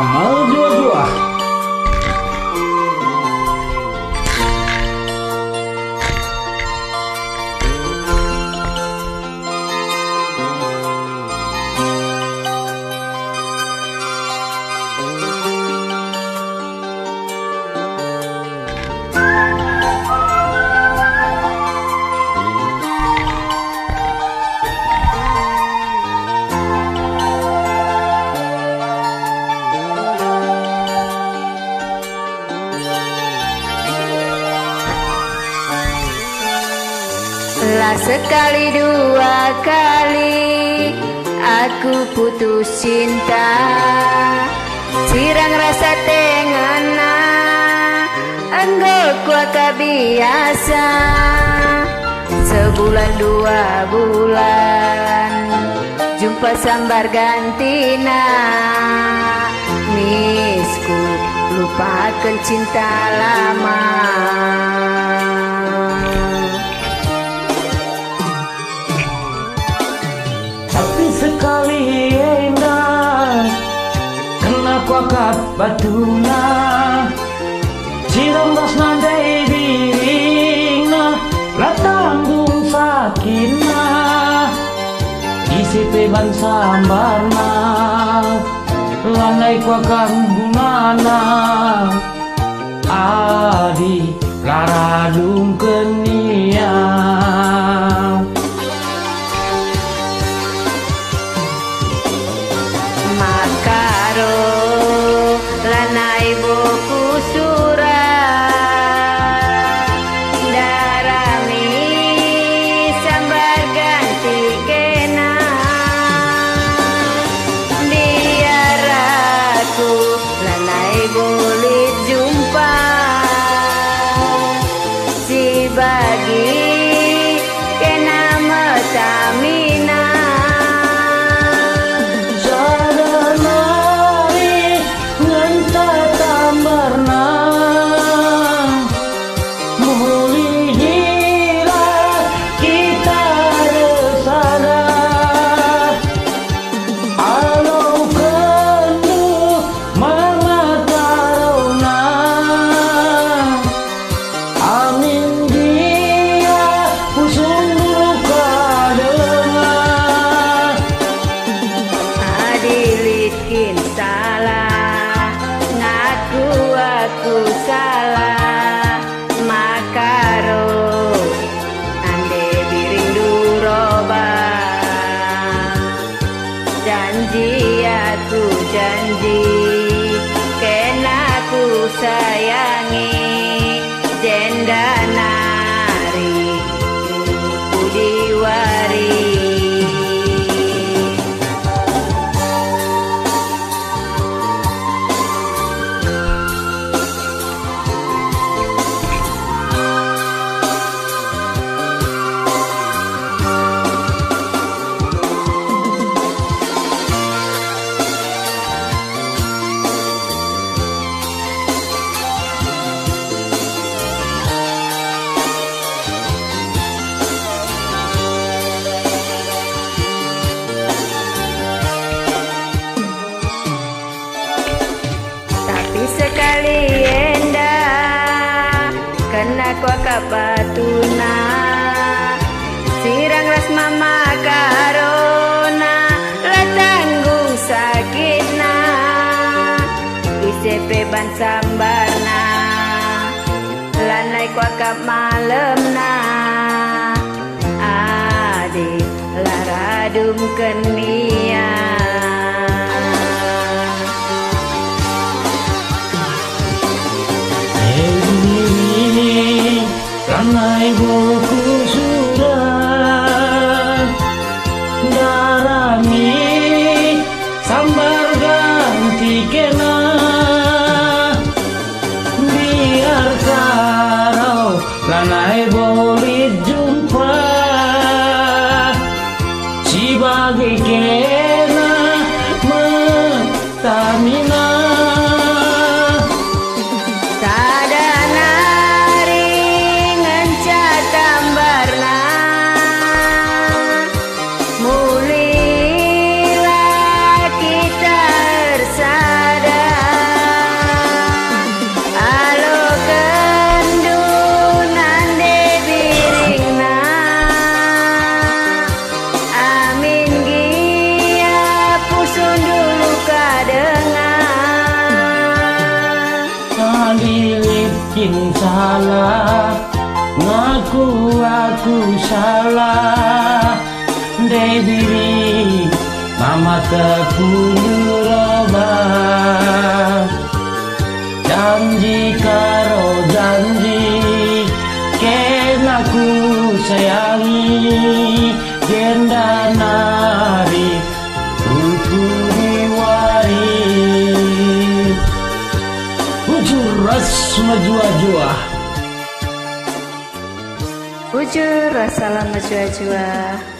Amal jua-jua. Lah sekali dua kali aku putus cinta, sirang rasa tengena enggo kuaka biasa. Sebulan dua bulan jumpa sambar gantina, misku lupakan cinta lama. Sekali endah kena kuakat batuna, siram ras nandai dirina lah tanggung sakina, isi peban sambarna lanai kuakan gunana, adi laradung kenia. Lanai boku surah darami sambar ganti kena, biar aku lanai boleh jumpa si bagi kena metamina. Salah ngaku aku salah makaro ande biring duroba, janji aku janji kena ku sayangi jenda nari budiwari. Sekali endah kena kuaka batuna, sirang ras mama karona lah tanggung sakitna, isi peban sambarna lanai kuaka malemna, adi laradum kenia. Lanai boku surah darami sambar ganti kena, biar karau lanai boleh jumpa si bagi kena metamina. Sada nari ngencata bikin salah, ngaku aku salah. Debiri mama tekulu roba, janji karo janji, ken aku sayangi, genda nari rukuni wari. Ujur ras majua-jua, Ujur salam majua-jua.